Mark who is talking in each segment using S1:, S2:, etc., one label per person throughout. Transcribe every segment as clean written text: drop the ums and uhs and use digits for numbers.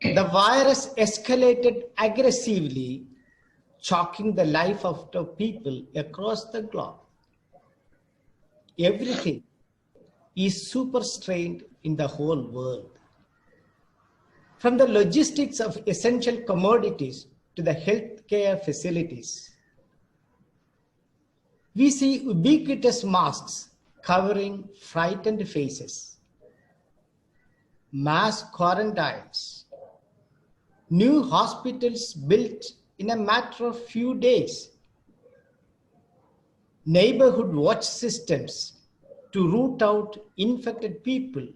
S1: The virus escalated aggressively, choking the life of the people across the globe. Everything is super strained in the whole world. From the logistics of essential commodities to the healthcare facilities, we see ubiquitous masks covering frightened faces, mass quarantines, new hospitals built in a matter of few days, neighborhood watch systems to root out infected people,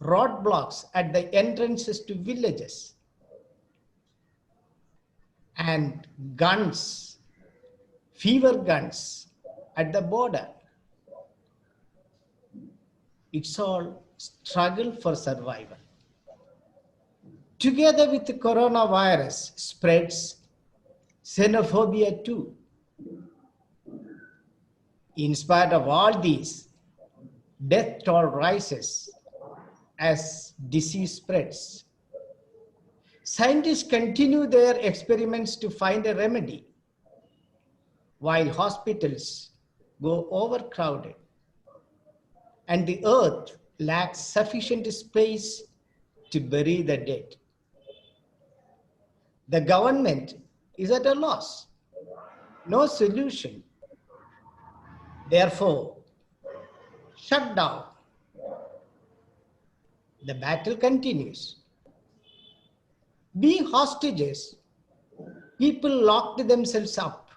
S1: roadblocks at the entrances to villages, and guns, fever guns at the border. It's all struggle for survival. Together with the coronavirus spreads xenophobia too. In spite of all these, death toll rises as disease spreads. Scientists continue their experiments to find a remedy, while hospitals go overcrowded and the earth lacks sufficient space to bury the dead. The government is at a loss, no solution. Therefore, shut down. The battle continues. Being hostages, people locked themselves up.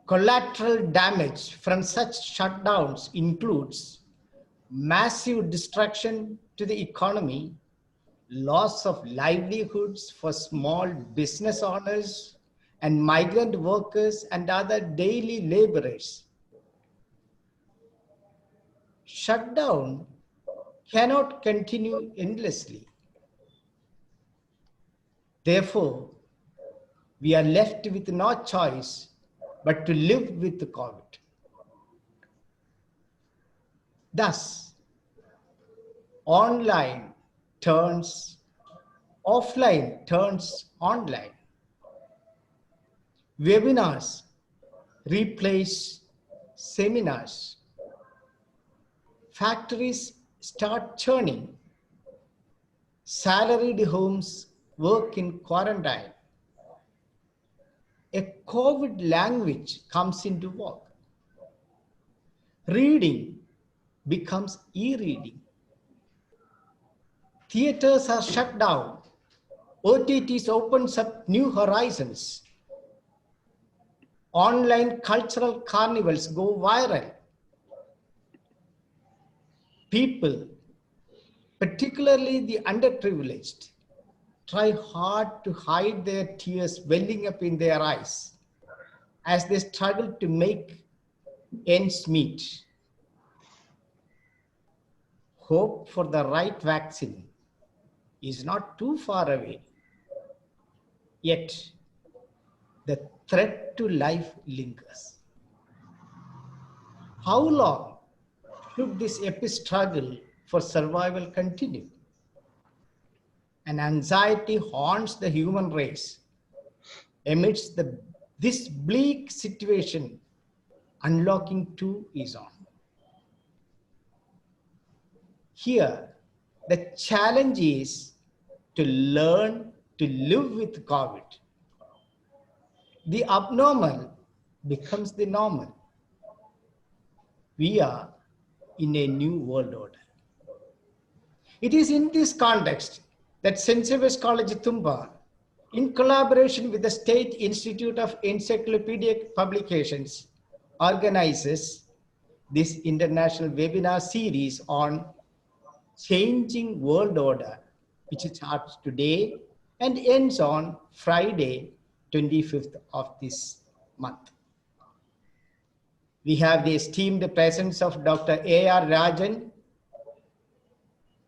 S1: Collateral damage from such shutdowns includes massive destruction to the economy, loss of livelihoods for small business owners and migrant workers and other daily laborers. Shutdown cannot continue endlessly. Therefore, we are left with no choice but to live with the COVID. Thus, offline turns online. Webinars replace seminars. Factories start churning. Salaried homes work in quarantine. A COVID language comes into work. Reading becomes e-reading. Theaters are shut down. OTTs opens up new horizons. Online cultural carnivals go viral. People, particularly the underprivileged, try hard to hide their tears welling up in their eyes as they struggle to make ends meet. Hope for the right vaccine is not too far away, yet the threat to life lingers. How long should this epic struggle for survival continue? And anxiety haunts the human race. Amidst this bleak situation, Unlocking 2 is on. Here, the challenge is to learn to live with COVID. The abnormal becomes the normal. We are in a new world order. It is in this context that St. Xavier's College Tumba, in collaboration with the State Institute of Encyclopedic Publications, organizes this international webinar series on Changing World Order, which starts today and ends on Friday, 25th of this month. We have the esteemed presence of Dr. A.R. Rajan,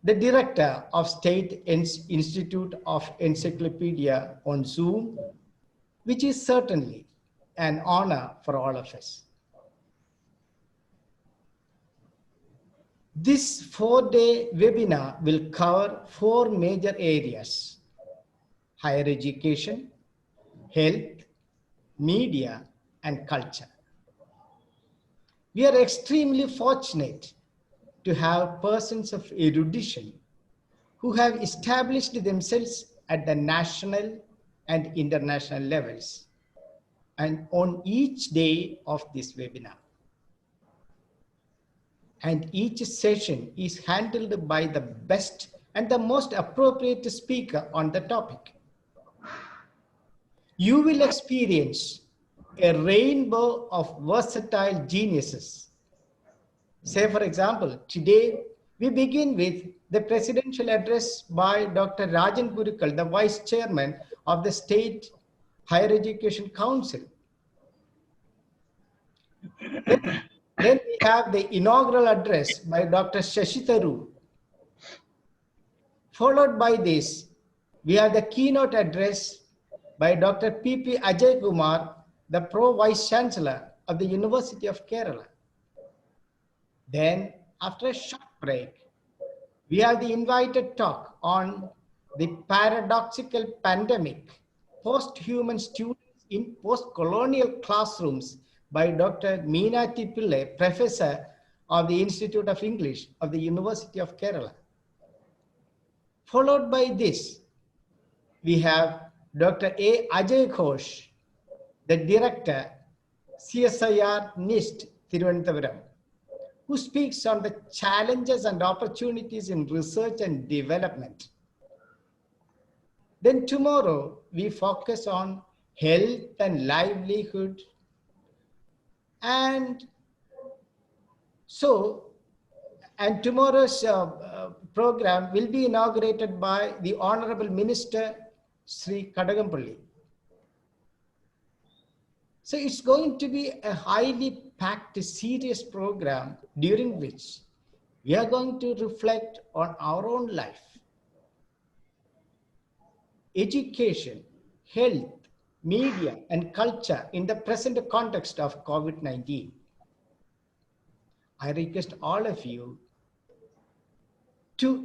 S1: the Director of State Institute of Encyclopedia on Zoom, which is certainly an honor for all of us. This 4-day webinar will cover 4 major areas: higher education, health, media, and culture. We are extremely fortunate to have persons of erudition who have established themselves at the national and international levels, and on each day of this webinar. And each session is handled by the best and the most appropriate speaker on the topic. You will experience a rainbow of versatile geniuses. Say, for example, today we begin with the presidential address by Dr. Rajan Gurukal, the Vice Chairman of the State Higher Education Council. Then we have the inaugural address by Dr. Shashi Tharoor. Followed by this, we have the keynote address by Dr. P.P. Ajay Kumar, the Pro Vice Chancellor of the University of Kerala. Then, after a short break, we have the invited talk on the paradoxical pandemic, post-human students in post-colonial classrooms by Dr. Meenati Pillai, Professor of the Institute of English of the University of Kerala. Followed by this, we have Dr. A. Ajay Ghosh, the Director, CSIR NIST, Thiruvananthapuram, who speaks on the challenges and opportunities in research and development. Then tomorrow, we focus on health and livelihood. And tomorrow's program will be inaugurated by the Honorable Minister, Sri Kadagampalli. So it's going to be a highly packed, serious program during which we are going to reflect on our own life. Education, health, media, and culture in the present context of COVID-19. I request all of you to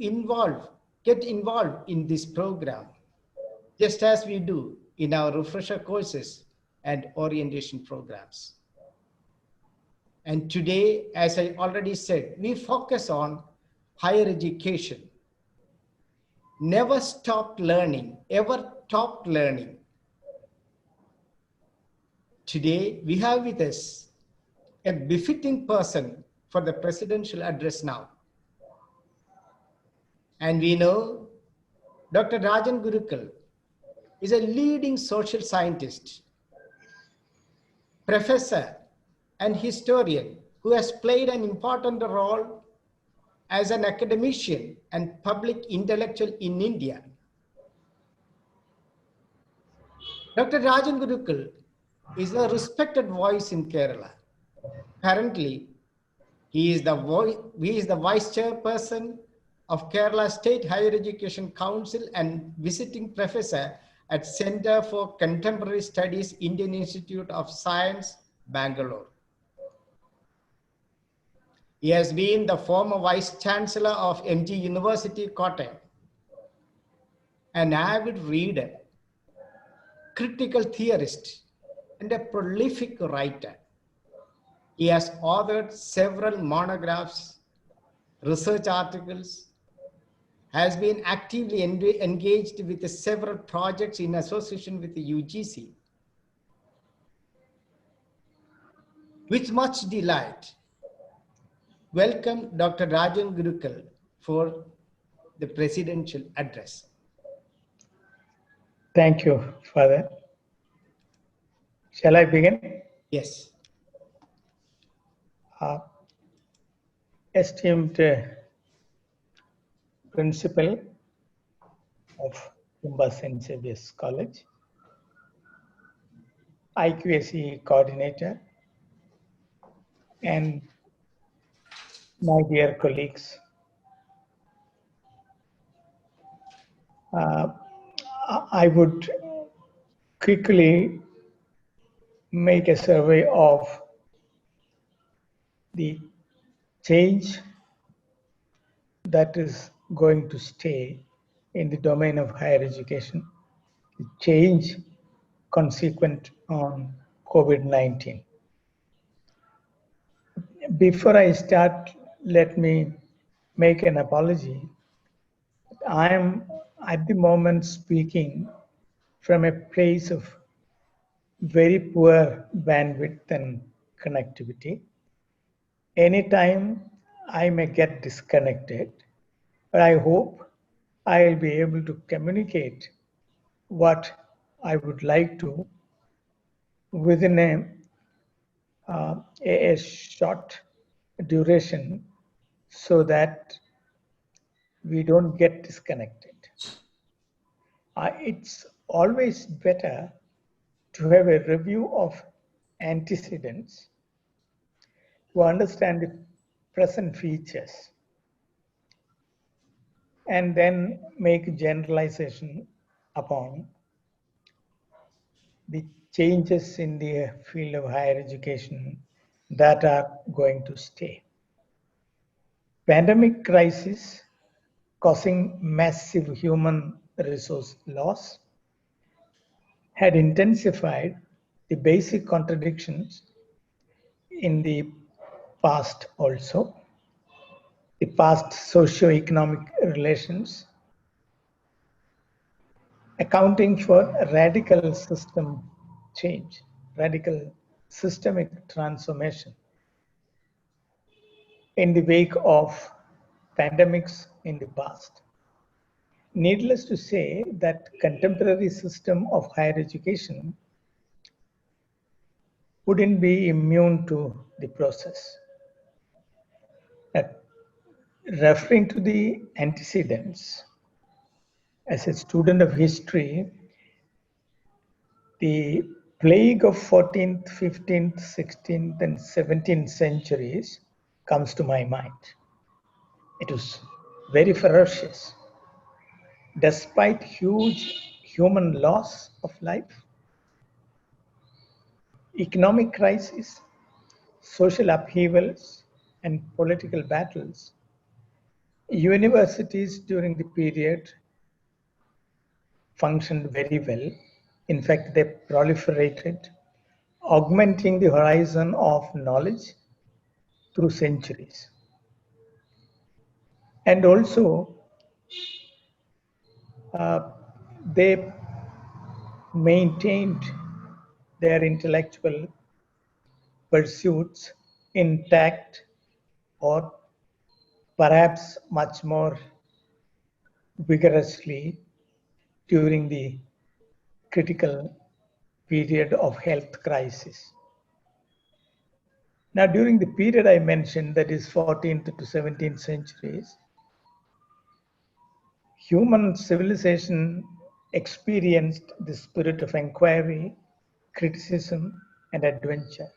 S1: get involved in this program, just as we do in our refresher courses and orientation programs. And today, as I already said, we focus on higher education. Never stop learning, ever stop learning. Today, we have with us a befitting person for the presidential address now. And we know Dr. Rajan Gurukal is a leading social scientist, professor, and historian who has played an important role as an academician and public intellectual in India. Dr. Rajan Gurukal is a respected voice in Kerala. Currently, he is the vice chairperson of Kerala State Higher Education Council and visiting professor at Center for Contemporary Studies, Indian Institute of Science, Bangalore. He has been the former Vice Chancellor of MG University, Kottayam, an avid reader, critical theorist, and a prolific writer. He has authored several monographs, research articles, has been actively engaged with several projects in association with the UGC. With much delight, welcome Dr. Rajan Gurukal for the presidential address.
S2: Thank you, Father. Shall I begin?
S1: Yes.
S2: Esteemed Principal of Kumba St. Xavier's College, IQAC Coordinator, and my dear colleagues, I would quickly make a survey of the change that is going to stay in the domain of higher education, the change consequent on COVID-19. Before I start, let me make an apology. I am at the moment speaking from a place of very poor bandwidth and connectivity. Anytime I may get disconnected, but I hope I'll be able to communicate what I would like to within a short duration so that we don't get disconnected. It's always better to have a review of antecedents to understand the present features and then make generalization upon the changes in the field of higher education that are going to stay. Pandemic crisis causing massive human resource loss had intensified the basic contradictions in the past also, the past socio-economic relations, accounting for radical system change, radical systemic transformation in the wake of pandemics in the past. Needless to say that contemporary system of higher education wouldn't be immune to the process. Referring to the antecedents, as a student of history, the plague of 14th, 15th, 16th, and 17th centuries comes to my mind. It was very ferocious. Despite huge human loss of life, economic crisis, social upheavals, and political battles, universities during the period functioned very well. In fact, they proliferated, augmenting the horizon of knowledge through centuries. And also, they maintained their intellectual pursuits intact, or perhaps much more vigorously during the critical period of health crisis. Now, during the period I mentioned, that is 14th to 17th centuries, human civilization experienced the spirit of inquiry, criticism, and adventure.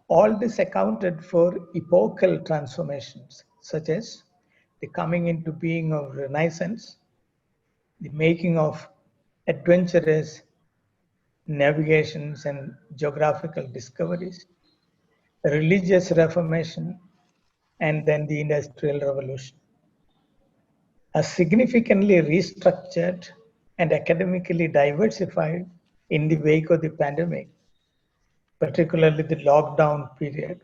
S2: All this accounted for epochal transformations, such as the coming into being of Renaissance, the making of adventurous navigations and geographical discoveries, religious reformation, and then the Industrial Revolution. A significantly restructured and academically diversified in the wake of the pandemic, particularly the lockdown period,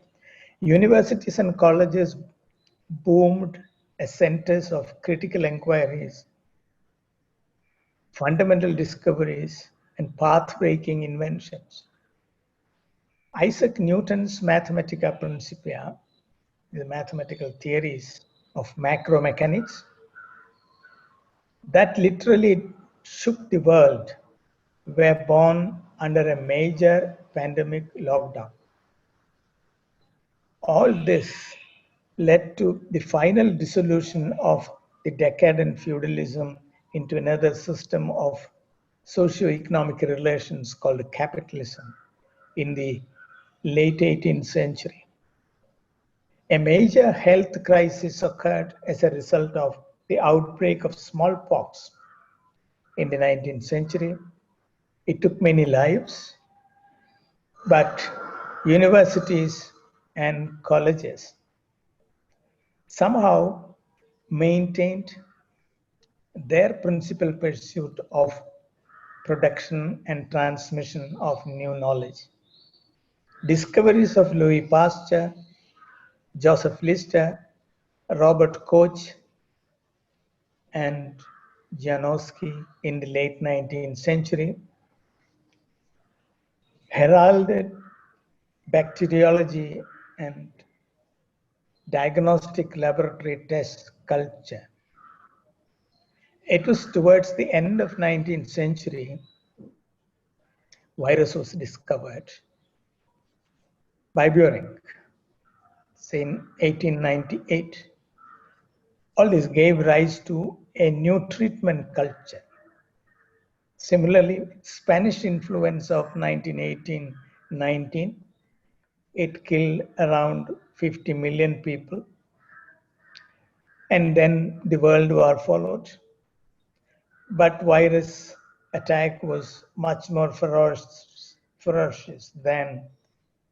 S2: universities and colleges boomed as centers of critical inquiries, fundamental discoveries, and path-breaking inventions. Isaac Newton's Mathematica Principia, the mathematical theories of macromechanics, that literally shook the world, were born under a major pandemic lockdown. All this led to the final dissolution of the decadent feudalism into another system of socio-economic relations called capitalism in the late 18th century. A major health crisis occurred as a result of the outbreak of smallpox in the 19th century. It took many lives, but universities and colleges somehow maintained their principal pursuit of production and transmission of new knowledge. Discoveries of Louis Pasteur, Joseph Lister, Robert Koch, and Janosky in the late 19th century heralded bacteriology and diagnostic laboratory test culture. It was towards the end of 19th century virus was discovered by Buring, say in 1898. All this gave rise to a new treatment culture. Similarly, Spanish influence of 1918-19, it killed around 50 million people. And then the World War followed. But virus attack was much more ferocious than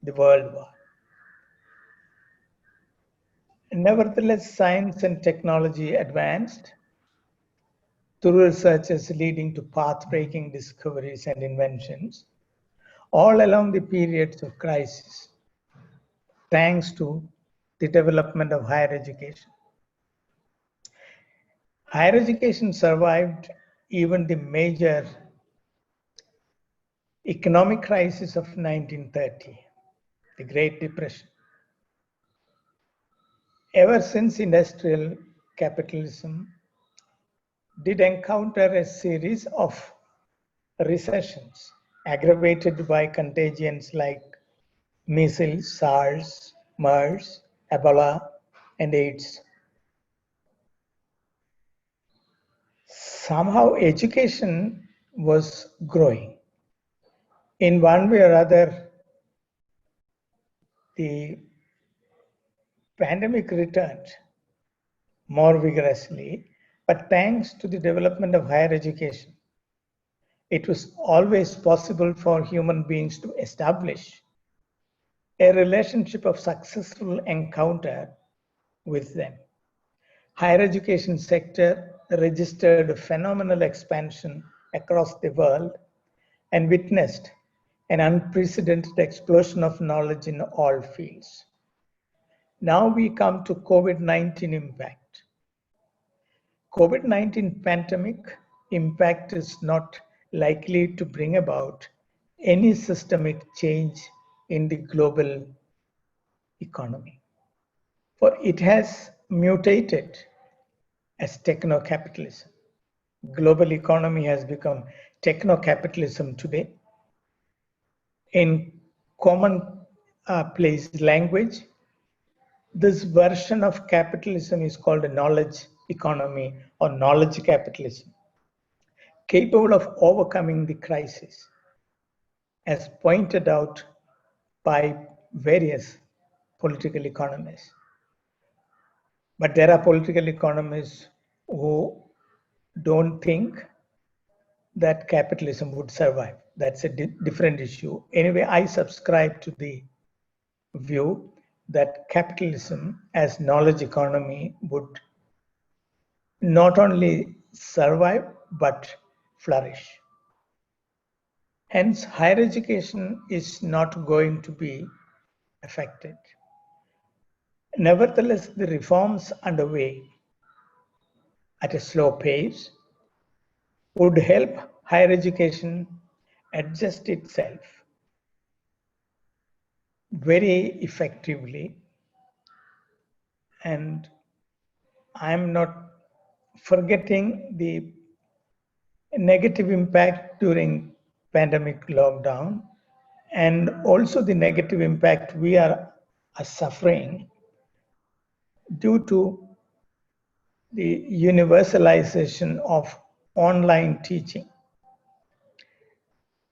S2: the World War. Nevertheless, science and technology advanced through researches leading to path-breaking discoveries and inventions all along the periods of crisis, thanks to the development of higher education. Higher education survived even the major economic crisis of 1930, the Great Depression. Ever since industrial capitalism did encounter a series of recessions aggravated by contagions like measles, SARS, MERS, Ebola, and AIDS. Somehow education was growing. In one way or other, the pandemic returned more vigorously, but thanks to the development of higher education, it was always possible for human beings to establish a relationship of successful encounter with them. Higher education sector registered a phenomenal expansion across the world and witnessed an unprecedented explosion of knowledge in all fields. Now we come to COVID-19 impact. COVID-19 pandemic impact is not likely to bring about any systemic change in the global economy, for it has mutated as techno-capitalism. Global economy has become techno-capitalism today. In common place language, this version of capitalism is called a knowledge economy or knowledge capitalism, capable of overcoming the crisis, as pointed out by various political economists. But there are political economists who don't think that capitalism would survive. That's a different issue. Anyway, I subscribe to the view that capitalism as knowledge economy would not only survive but flourish. Hence, higher education is not going to be affected. Nevertheless, the reforms underway at a slow pace would help higher education adjust itself very effectively. And I'm not forgetting the negative impact during pandemic lockdown and also the negative impact we are suffering due to the universalization of online teaching.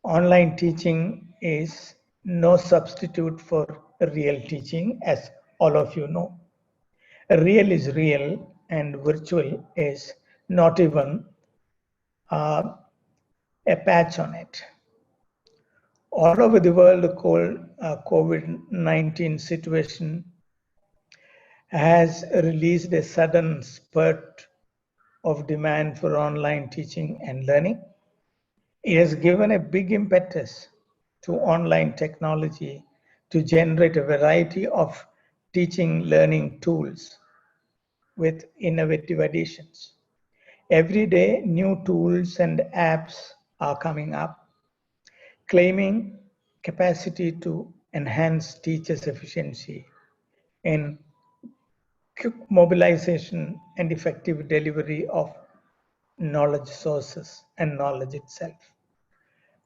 S2: Online teaching is no substitute for real teaching, as all of you know. Real is real and virtual is not even a patch on it. All over the world, the COVID-19 situation has released a sudden spurt of demand for online teaching and learning. It has given a big impetus to online technology to generate a variety of teaching learning tools with innovative additions. Every day, new tools and apps are coming up, claiming capacity to enhance teachers' efficiency in quick mobilization and effective delivery of knowledge sources and knowledge itself.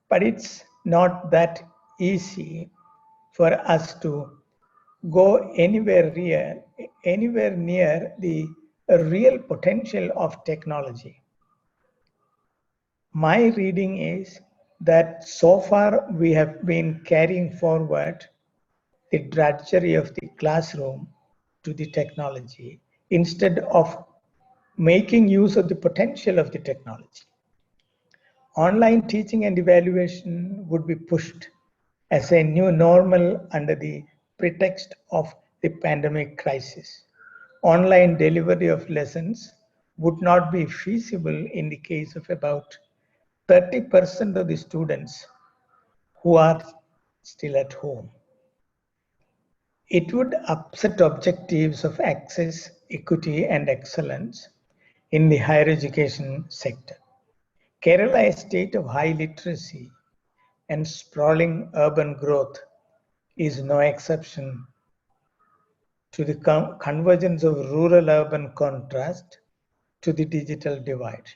S2: But it's not that easy for us to go anywhere near the real potential of technology. My reading is that so far we have been carrying forward the drudgery of the classroom to the technology instead of making use of the potential of the technology. Online teaching and evaluation would be pushed as a new normal under the pretext of the pandemic crisis. Online delivery of lessons would not be feasible in the case of about 30% of the students who are still at home. It would upset objectives of access, equity, and excellence in the higher education sector. Kerala, a state of high literacy and sprawling urban growth, is no exception to the convergence of rural-urban contrast to the digital divide.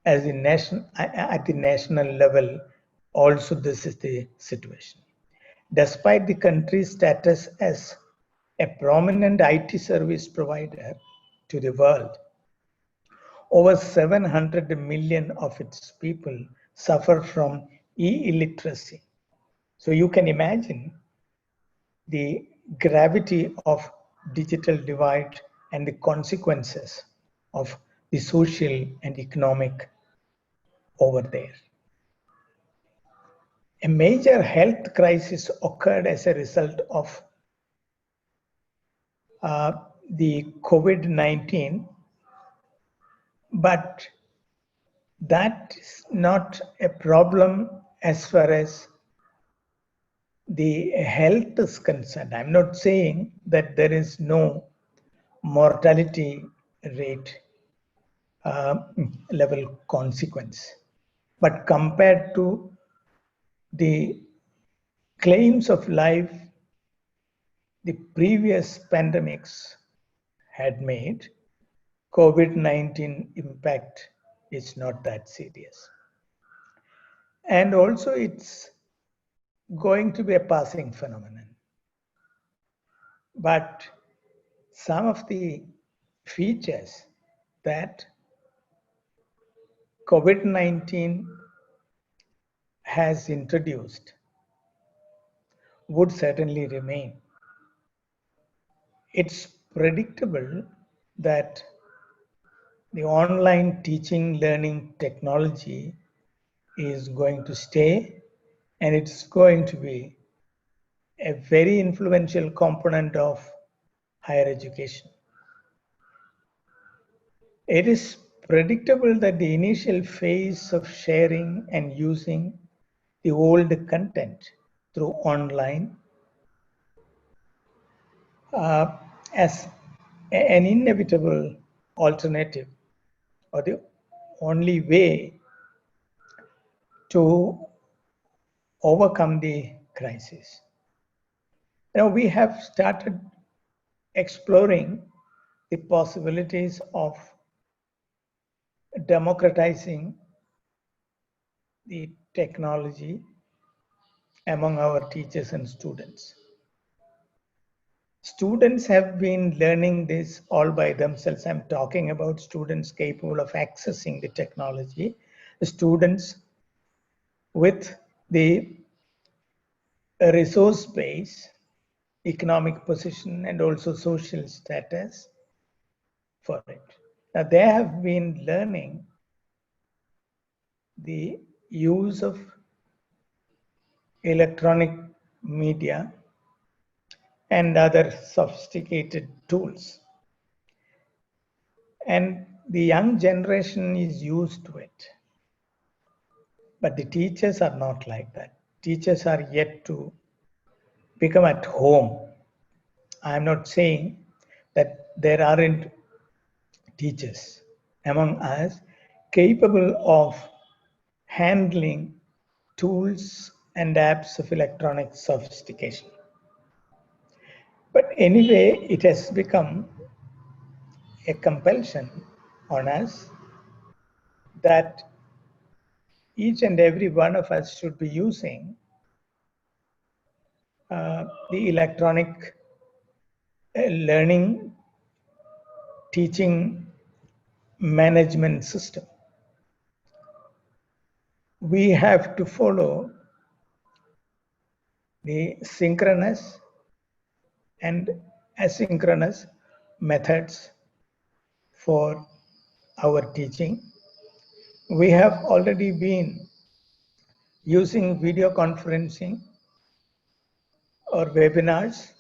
S2: At the national level, also this is the situation. Despite the country's status as a prominent IT service provider to the world, over 700 million of its people suffer from illiteracy. So you can imagine the gravity of digital divide and the consequences of the social and economic over there. A major health crisis occurred as a result of the COVID-19, but that is not a problem as far as the health is concerned. I'm not saying that there is no mortality rate level consequence, but compared to the claims of life the previous pandemics had made, COVID-19 impact is not that serious. And also it's going to be a passing phenomenon. But some of the features that COVID-19 has introduced would certainly remain. It's predictable that the online teaching learning technology is going to stay, and it's going to be a very influential component of higher education. It is predictable that the initial phase of sharing and using the old content through online as an inevitable alternative or the only way to overcome the crisis. Now we have started exploring the possibilities of democratizing the technology among our teachers and students. Students have been learning this all by themselves. I'm talking about students capable of accessing the technology, students with the resource base, economic position, and also social status for it. Now, they have been learning the use of electronic media and other sophisticated tools. And the young generation is used to it. But the teachers are not like that. Teachers are yet to become at home. I'm not saying that there aren't teachers among us capable of handling tools and apps of electronic sophistication. But anyway, it has become a compulsion on us that each and every one of us should be using the electronic learning, teaching, management system. We have to follow the synchronous and asynchronous methods for our teaching. We have already been using video conferencing or webinars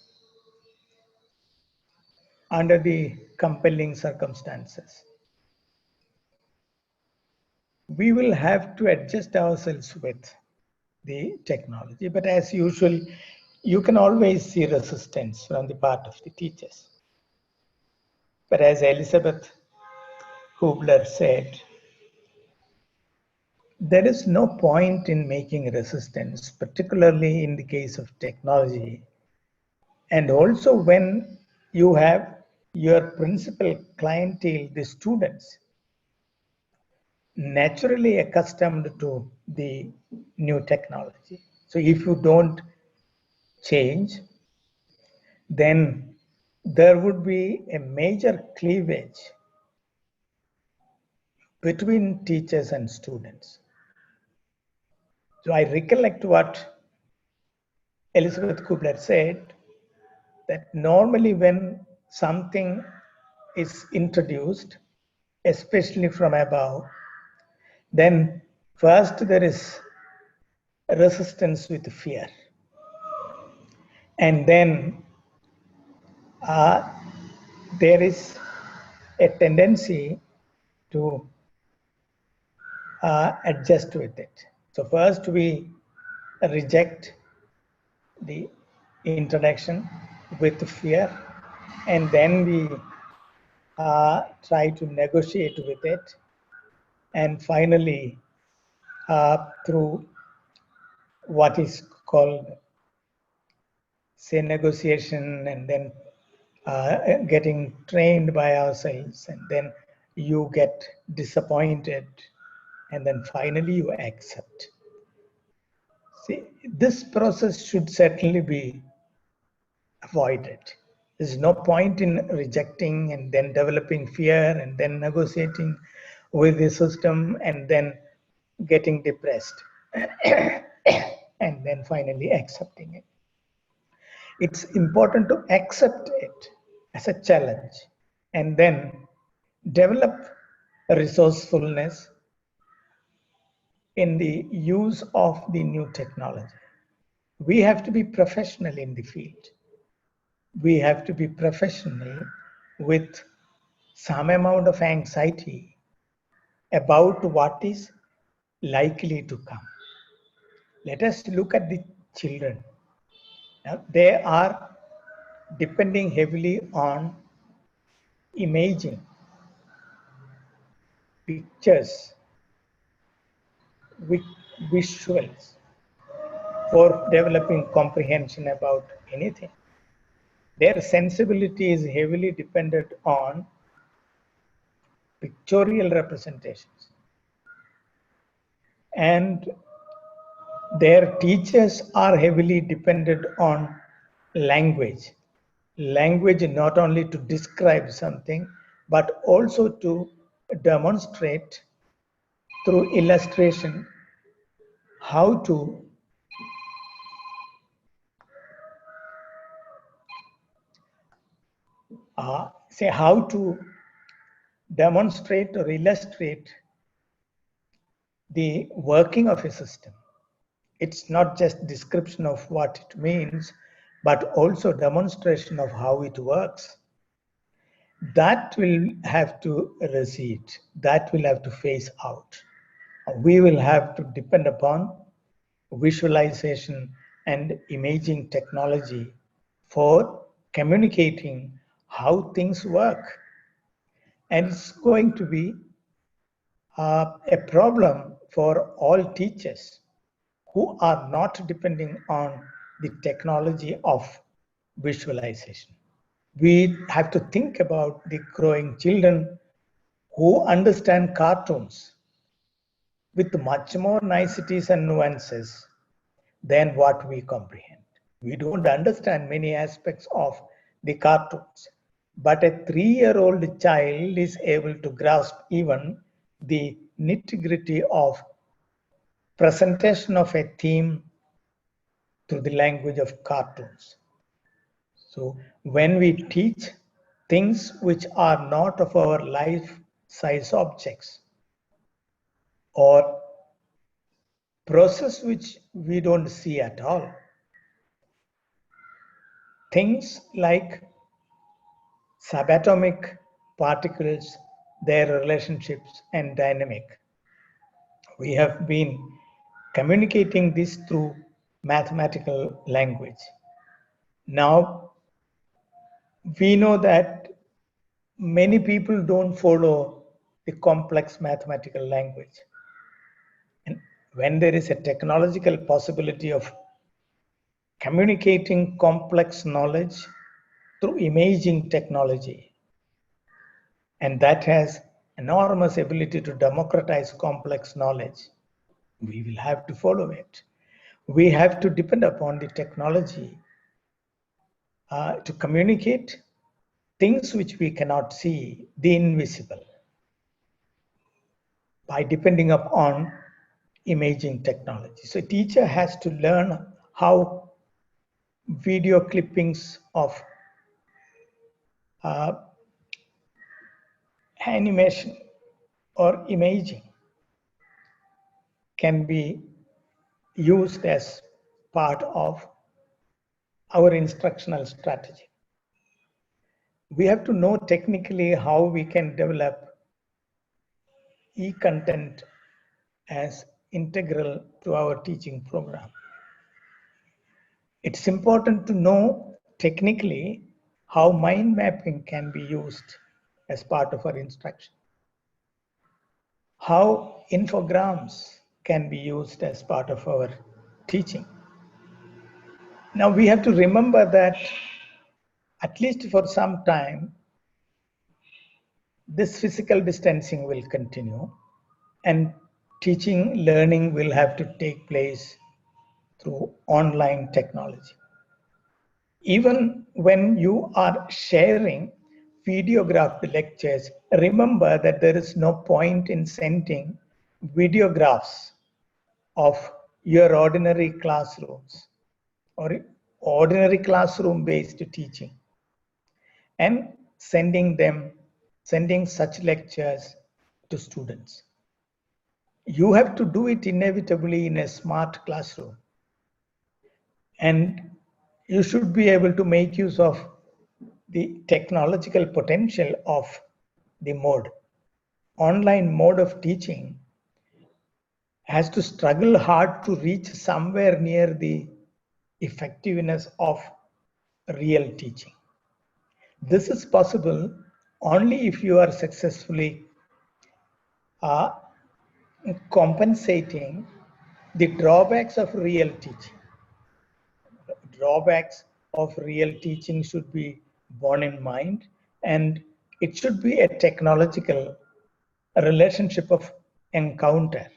S2: under the compelling circumstances. We will have to adjust ourselves with the technology, but as usual, you can always see resistance from the part of the teachers. But as Elizabeth Kubler said, there is no point in making resistance, particularly in the case of technology. And also when you have your principal clientele, the students, naturally accustomed to the new technology. So if you don't change, then there would be a major cleavage between teachers and students. So I recollect what Elizabeth Kubler said, that normally when something is introduced, especially from above, then first there is resistance with fear. And then there is a tendency to adjust with it. So first we reject the introduction with fear, and then we try to negotiate with it, and finally through what is called, say, negotiation, and then getting trained by ourselves, and then you get disappointed, and then finally you accept. See, this process should certainly be avoided. There's no point in rejecting and then developing fear and then negotiating with the system and then getting depressed and then finally accepting it. It's important to accept it as a challenge and then develop resourcefulness in the use of the new technology. We have to be professional in the field. We have to be professional with some amount of anxiety about what is likely to come. Let us look at the children. Now, they are depending heavily on imaging, pictures, visuals for developing comprehension about anything. Their sensibility is heavily dependent on pictorial representations. And their teachers are heavily dependent on language. Language not only to describe something, but also to demonstrate through illustration how to how to demonstrate or illustrate the working of a system. It's not just description of what it means, but also demonstration of how it works. That will have to recede, that will have to phase out. We will have to depend upon visualization and imaging technology for communicating how things work. And it's going to be a problem for all teachers who are not depending on the technology of visualization. We have to think about the growing children who understand cartoons with much more niceties and nuances than what we comprehend. We don't understand many aspects of the cartoons, but a 3-year-old child is able to grasp even the nitty-gritty of presentation of a theme through the language of cartoons. So when we teach things which are not of our life-size objects or process which we don't see at all, things like subatomic particles, their relationships and dynamic. We have been communicating this through mathematical language. Now, we know that many people don't follow the complex mathematical language. And when there is a technological possibility of communicating complex knowledge through imaging technology, and that has enormous ability to democratize complex knowledge, we will have to follow it. We have to depend upon the technology to communicate things which we cannot see, the invisible, by depending upon imaging technology. So a teacher has to learn how video clippings of animation or imaging can be used as part of our instructional strategy. We have to know technically how we can develop e-content as integral to our teaching program. It's important to know technically how mind mapping can be used as part of our instruction, how infograms can be used as part of our teaching. Now we have to remember that at least for some time, this physical distancing will continue and teaching, learning will have to take place through online technology. Even when you are sharing videographed lectures, remember that there is no point in sending videographs of your ordinary classrooms or ordinary classroom based teaching and sending such lectures to students. You have to do it inevitably in a smart classroom, and you should be able to make use of the technological potential of the online mode of teaching has to struggle hard to reach somewhere near the effectiveness of real teaching. This is possible only if you are successfully compensating the drawbacks of real teaching. Drawbacks of real teaching should be borne in mind, and it should be a technological relationship of encounter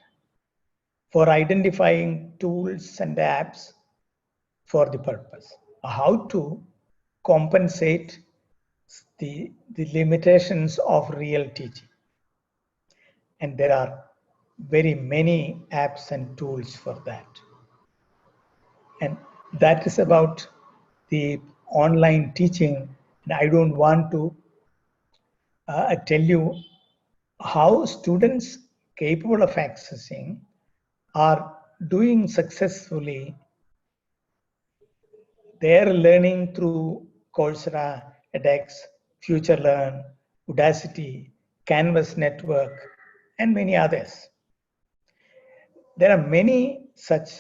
S2: for identifying tools and apps for the purpose. How to compensate the limitations of real teaching. And there are very many apps and tools for that. And that is about the online teaching. And I don't want to tell you how students capable of accessing are doing successfully They're learning through Coursera, edX, FutureLearn, Udacity, Canvas Network, and many others. There are many such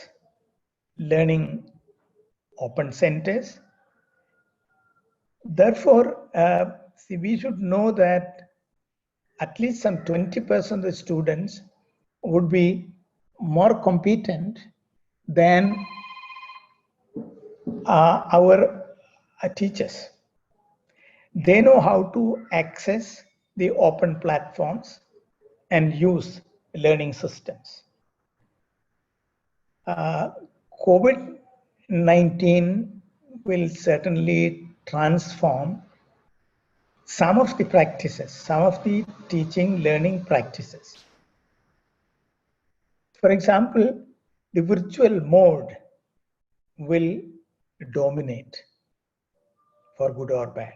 S2: learning open centers. Therefore, we should know that at least some 20% of the students would be more competent than our teachers. They know how to access the open platforms and use learning systems. COVID-19 will certainly transform some of the practices, some of the teaching learning practices. For example, the virtual mode will dominate for good or bad.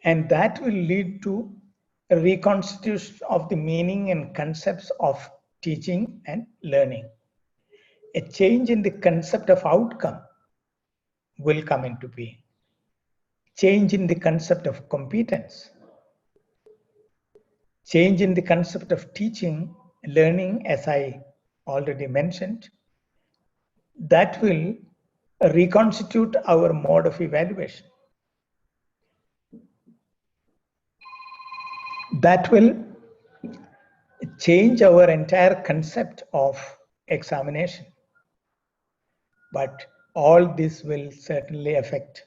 S2: And that will lead to a reconstitution of the meaning and concepts of teaching and learning. A change in the concept of outcome will come into being. Change in the concept of competence. Change in the concept of teaching, learning, as I already mentioned, that will reconstitute our mode of evaluation. That will change our entire concept of examination. But all this will certainly affect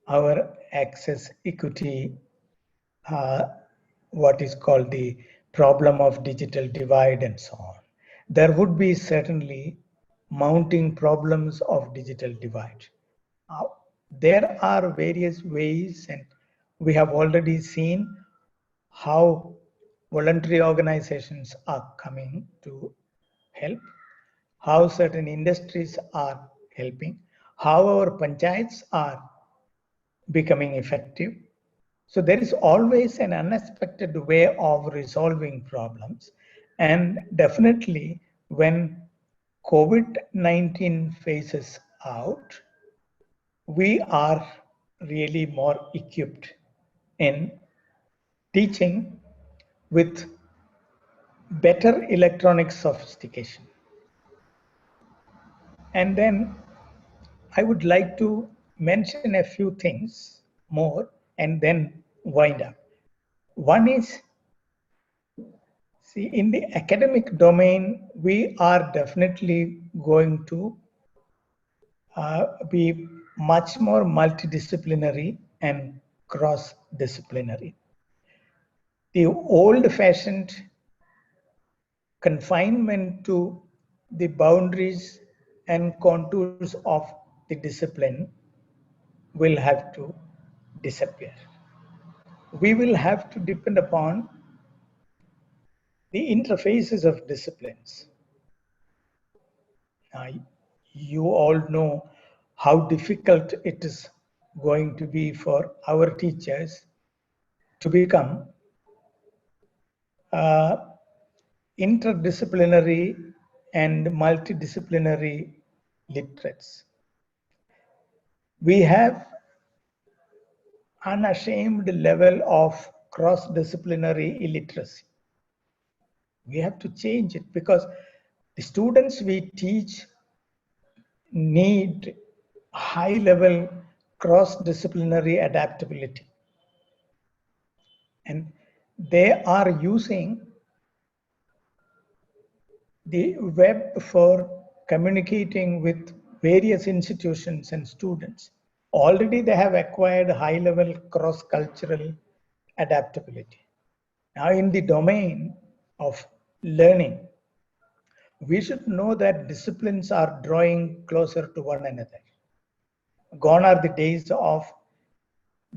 S2: our access equity, what is called the problem of digital divide and so on. There would be certainly mounting problems of digital divide. There are various ways, and we have already seen how voluntary organizations are coming to help, how certain industries are helping, how our panchayats are becoming effective. So there is always an unexpected way of resolving problems. And definitely when COVID-19 phases out, we are really more equipped in teaching with better electronic sophistication. And then I would like to mention a few things more and then wind up. One is, see, in the academic domain, we are definitely going to be much more multidisciplinary and cross-disciplinary. The old-fashioned confinement to the boundaries and contours of the discipline will have to disappear. We will have to depend upon the interfaces of disciplines. You all know how difficult it is going to be for our teachers to become interdisciplinary and multidisciplinary literates. We have unashamed level of cross-disciplinary illiteracy. We have to change it because the students we teach need high-level cross-disciplinary adaptability. And they are using the web for communicating with various institutions and students. Already they have acquired high-level cross-cultural adaptability. Now in the domain of learning, we should know that disciplines are drawing closer to one another. Gone are the days of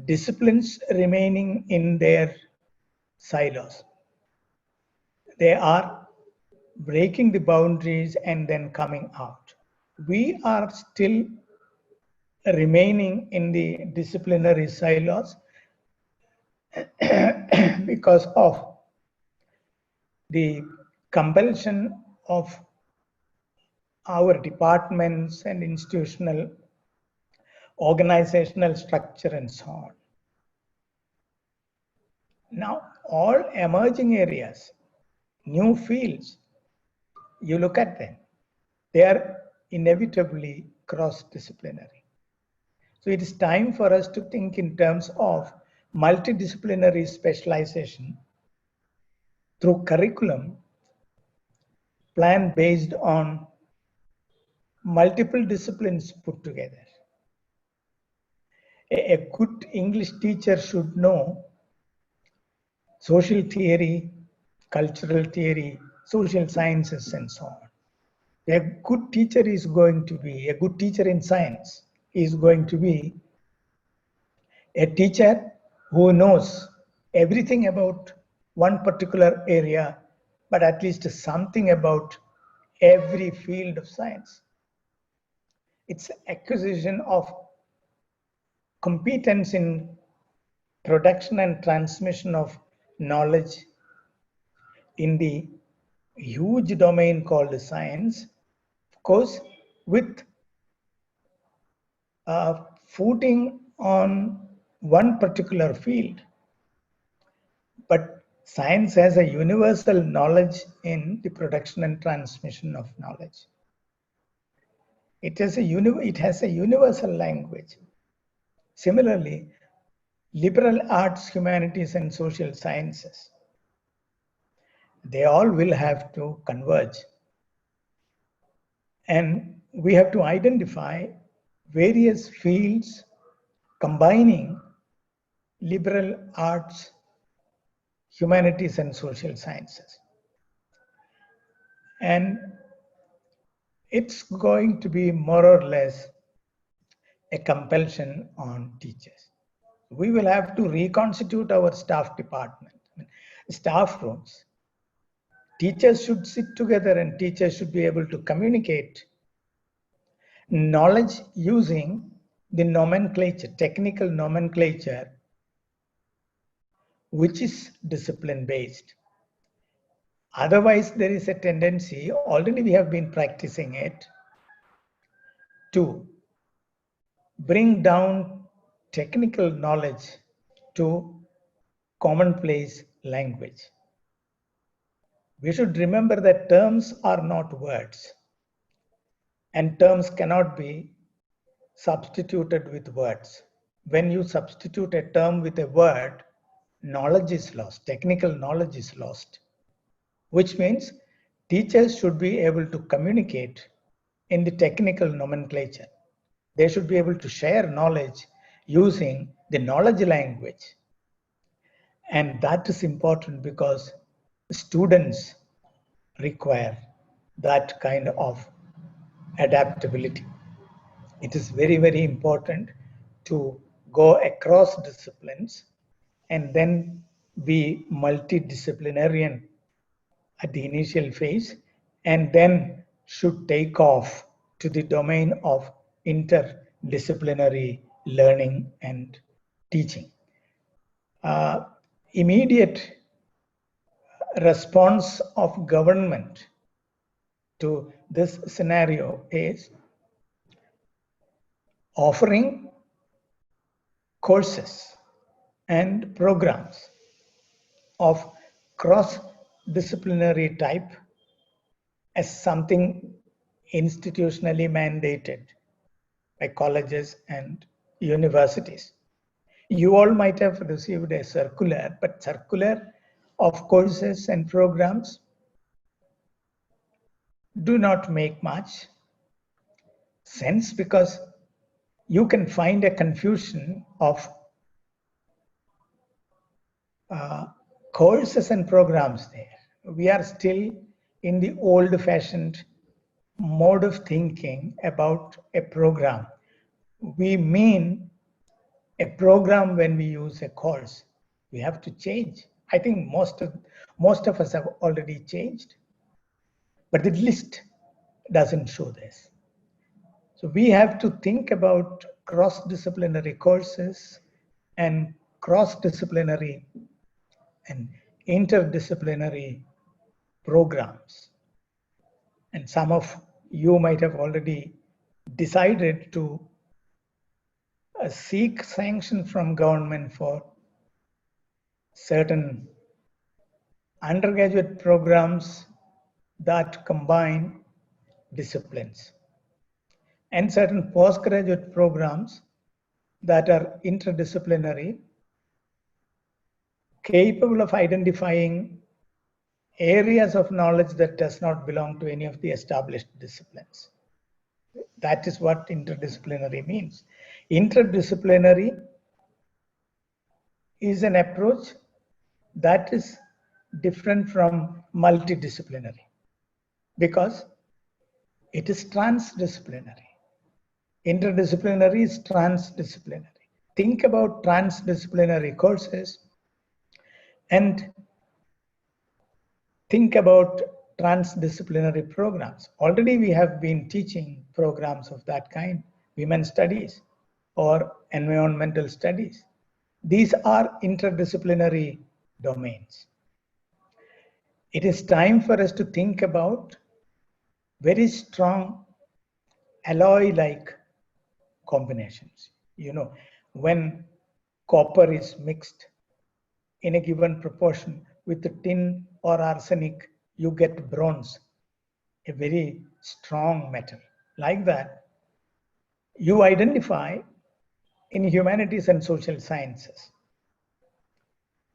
S2: disciplines remaining in their silos. They are breaking the boundaries and then coming out. We are still remaining in the disciplinary silos because of the compulsion of our departments and institutional organizational structure, and so on. Now, all emerging areas, new fields, you look at them, they are inevitably cross-disciplinary. So it is time for us to think in terms of multidisciplinary specialization through curriculum plan based on multiple disciplines put together. A good English teacher should know social theory, cultural theory, social sciences, and so on. A good teacher is going to be, a good teacher in science is going to be a teacher who knows everything about one particular area, but at least something about every field of science. It's acquisition of competence in production and transmission of knowledge in the huge domain called science, of course, with footing on one particular field. But science has a universal knowledge in the production and transmission of knowledge. It has a universal language. Similarly, liberal arts, humanities, and social sciences, they all will have to converge. And we have to identify various fields combining liberal arts, humanities, and social sciences. And it's going to be more or less a compulsion on teachers. We will have to reconstitute our staff department, staff rooms. Teachers should sit together and teachers should be able to communicate knowledge using the nomenclature, technical nomenclature, which is discipline based. Otherwise, there is a tendency, already we have been practicing it, to bring down technical knowledge to commonplace language. We should remember that terms are not words, and terms cannot be substituted with words. When you substitute a term with a word, knowledge is lost, technical knowledge is lost, which means teachers should be able to communicate in the technical nomenclature. They should be able to share knowledge using the knowledge language. And that is important because students require that kind of adaptability. It is very, very important to go across disciplines and then be multidisciplinarian at the initial phase, and then should take off to the domain of interdisciplinary learning and teaching. Immediate response of government to this scenario is offering courses and programs of cross-disciplinary type as something institutionally mandated by colleges and universities. You all might have received a circular, but circular of courses and programs do not make much sense because you can find a confusion of courses and programs there. We are still in the old-fashioned mode of thinking about a program. We mean a program when we use a course. We have to change. I think most of us have already changed, but the list doesn't show this. So we have to think about cross-disciplinary courses and cross-disciplinary and interdisciplinary programs. And some of you might have already decided to seek sanction from government for certain undergraduate programs that combine disciplines and certain postgraduate programs that are interdisciplinary, capable of identifying areas of knowledge that does not belong to any of the established disciplines. That is what interdisciplinary means. Interdisciplinary is an approach that is different from multidisciplinary because it is transdisciplinary. Interdisciplinary is transdisciplinary. Think about transdisciplinary courses and think about transdisciplinary programs. Already we have been teaching programs of that kind, women's studies or environmental studies. These are interdisciplinary domains. It is time for us to think about very strong alloy-like combinations. You know, when copper is mixed in a given proportion with the tin or arsenic, you get bronze, a very strong metal. Like that, you identify in humanities and social sciences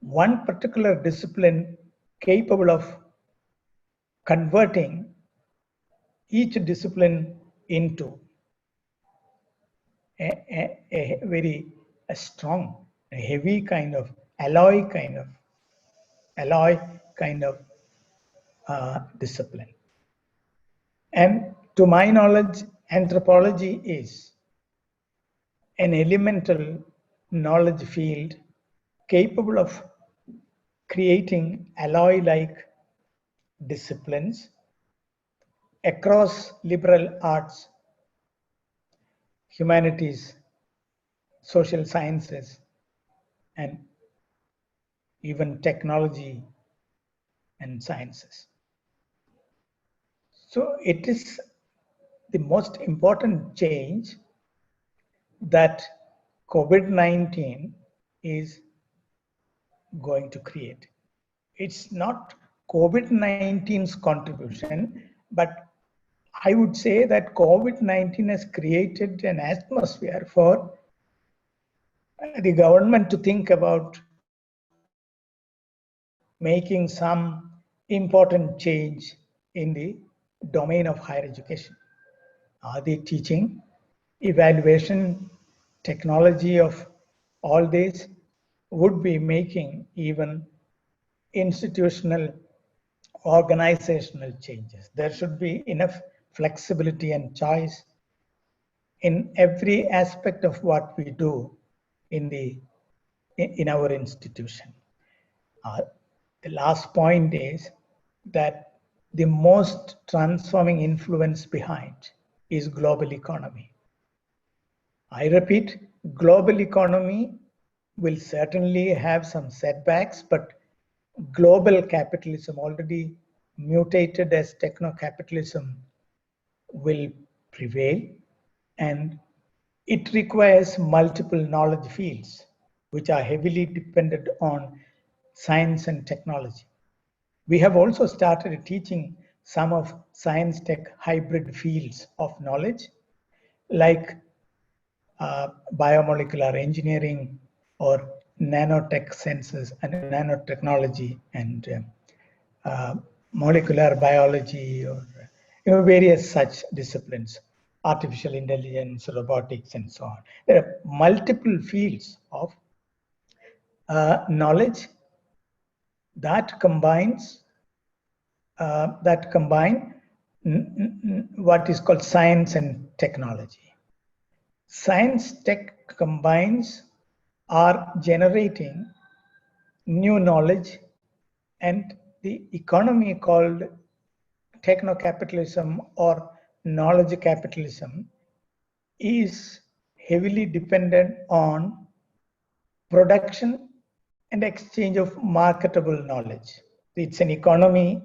S2: one particular discipline capable of converting each discipline into a very strong, a heavy kind of alloy kind of discipline. And to my knowledge, anthropology is an elemental knowledge field capable of creating alloy-like disciplines across liberal arts, humanities, social sciences, and even technology and sciences. So it is the most important change that COVID-19 is going to create. It's not COVID-19's contribution, but I would say that COVID-19 has created an atmosphere for the government to think about making some important change in the domain of higher education. Are they teaching, evaluation, technology of all this would be making even institutional, organizational changes. There should be enough flexibility and choice in every aspect of what we do in our institution. The last point is that the most transforming influence behind is global economy. I repeat, global economy will certainly have some setbacks, but global capitalism, already mutated as techno-capitalism, will prevail, and it requires multiple knowledge fields which are heavily dependent on science and technology. We have also started teaching some of science tech hybrid fields of knowledge like biomolecular engineering or nanotech sensors and nanotechnology and molecular biology or various such disciplines, artificial intelligence, robotics, and so on. There are multiple fields of knowledge that combine what is called science and technology. Science tech combines are generating new knowledge, and the economy called techno-capitalism or knowledge capitalism is heavily dependent on production and exchange of marketable knowledge. It's an economy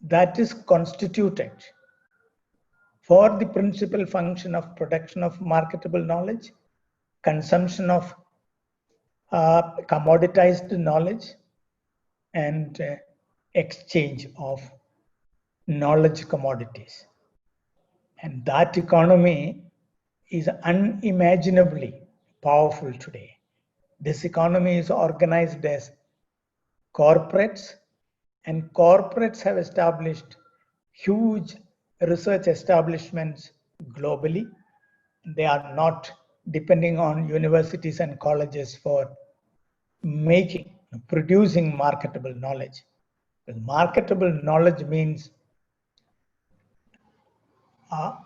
S2: that is constituted for the principal function of production of marketable knowledge consumption of commoditized knowledge and exchange of knowledge commodities. And that economy is unimaginably powerful today. This economy is organized as corporates, and corporates have established huge research establishments globally. They are not depending on universities and colleges for producing marketable knowledge. Because marketable knowledge means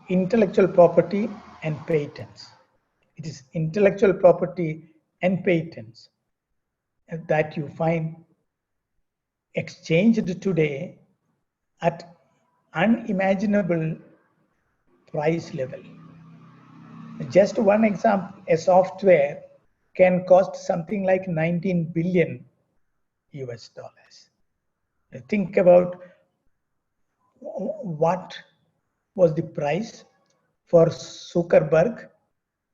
S2: intellectual property and patents. It is intellectual property and patents that you find exchanged today at unimaginable price level. Just one example, a software can cost something like 19 billion US dollars. Think about what was the price for Zuckerberg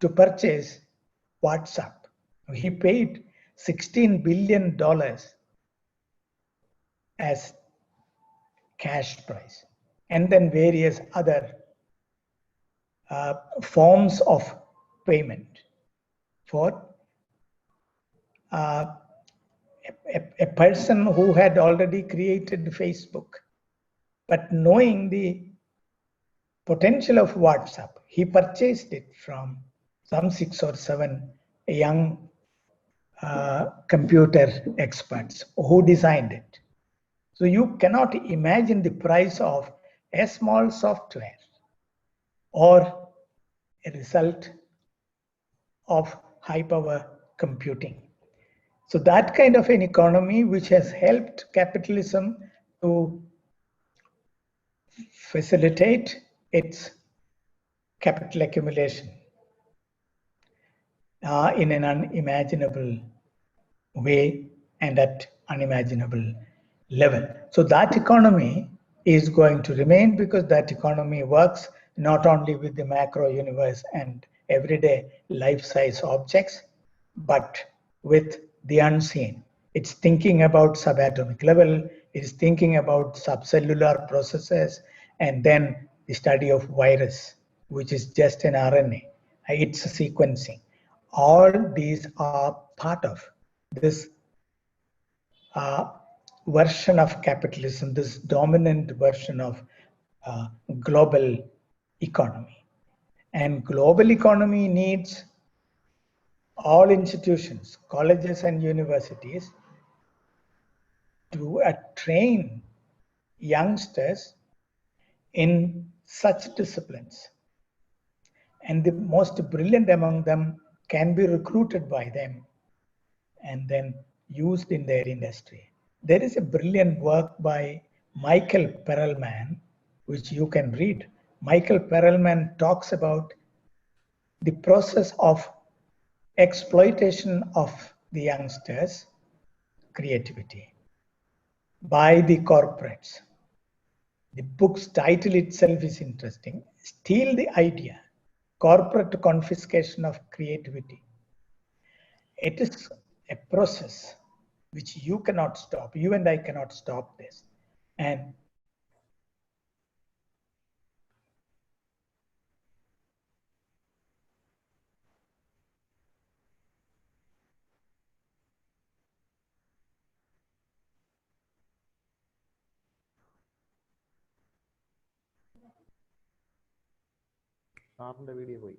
S2: to purchase WhatsApp. He paid $16 billion as cash price, and then various other forms of payment for a person who had already created Facebook, but knowing the potential of WhatsApp, he purchased it from some 6 or 7 young computer experts who designed it. So you cannot imagine the price of a small software or a result of high power computing. So that kind of an economy which has helped capitalism to facilitate its capital accumulation in an unimaginable way and at unimaginable level. So that economy is going to remain because that economy works not only with the macro universe and everyday life-size objects, but with the unseen. It's thinking about subatomic level, it's thinking about subcellular processes, and then the study of virus, which is just an RNA, it's a sequencing. All these are part of this version of capitalism, this dominant version of global economy. And global economy needs all institutions, colleges and universities to train youngsters in such disciplines. And the most brilliant among them can be recruited by them and then used in their industry. There is a brilliant work by Michael Perelman, which you can read. Michael Perelman talks about the process of exploitation of the youngsters' creativity by the corporates. The book's title itself is interesting. Steal the idea, corporate confiscation of creativity. It is a process which you cannot stop. You and I cannot stop this. And
S3: സാറിന്റെ video പോയി.